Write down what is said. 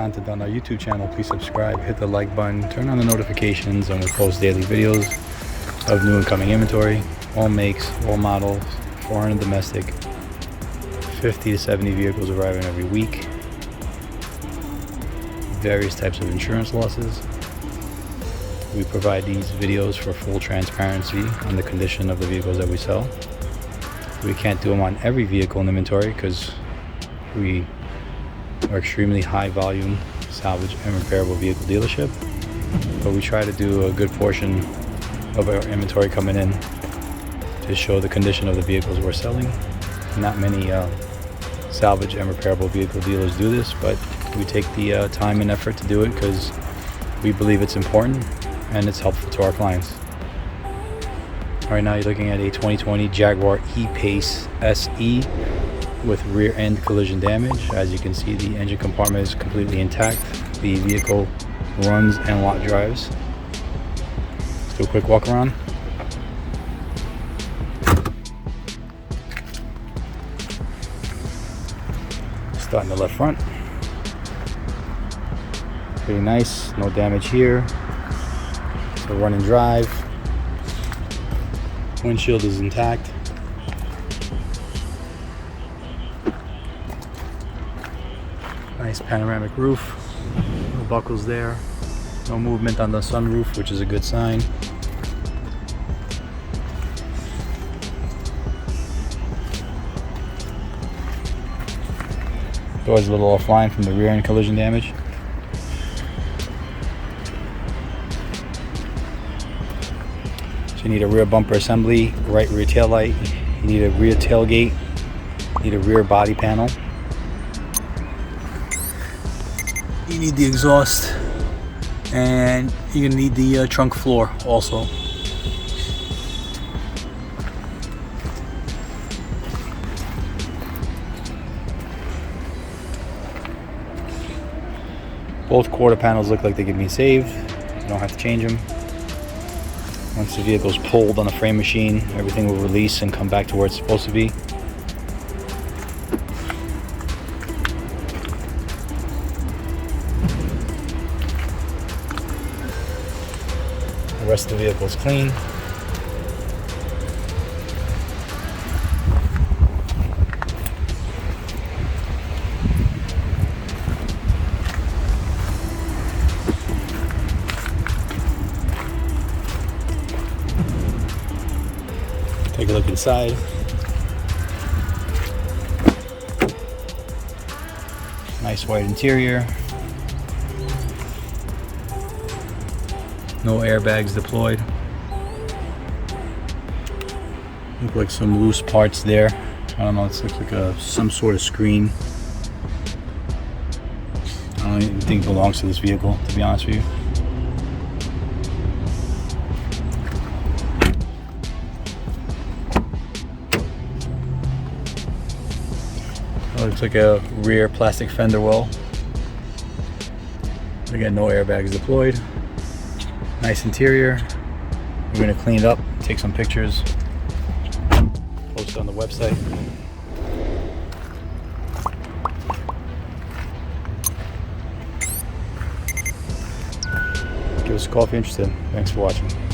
content on our YouTube channel, please subscribe, hit the like button, turn on the notifications, and we post daily videos of new and coming inventory, all makes, all models, foreign and domestic, 50 to 70 vehicles arriving every week, various types of insurance losses. We provide these videos for full transparency on the condition of the vehicles that we sell. We can't do them on every vehicle in inventory because we are extremely high volume salvage and repairable vehicle dealership, but we try to do a good portion of our inventory coming in to show the condition of the vehicles we're selling. Not many salvage and repairable vehicle dealers do this, but we take the time and effort to do it because we believe it's important and it's helpful to our clients. Right now you're looking at a 2020 Jaguar E-pace SE with rear end collision damage. As you can see, the engine compartment is completely intact. The vehicle runs and lot drives. Let's do a quick walk around. Start in the left front. Pretty nice, no damage here. So run and drive. Windshield is intact. Nice panoramic roof. No buckles there. No movement on the sunroof, which is a good sign. Door's a little offline from the rear end collision damage. So you need a rear bumper assembly, right rear tail light. You need a rear tailgate. You need a rear body panel. You need the exhaust, and you're gonna need the trunk floor also. Both quarter panels look like they can be saved. You don't have to change them. Once the vehicle is pulled on a frame machine, everything will release and come back to where it's supposed to be. The rest of the vehicle is clean. Take a look inside. Nice white interior. No airbags deployed. Look like some loose parts there. I don't know, it looks like some sort of screen. I don't even think it belongs to this vehicle, to be honest with you. Looks like a rear plastic fender well. Again, no airbags deployed. Nice interior. We're going to clean it up, take some pictures, post it on the website. Give us a call if you're interested. Thanks for watching.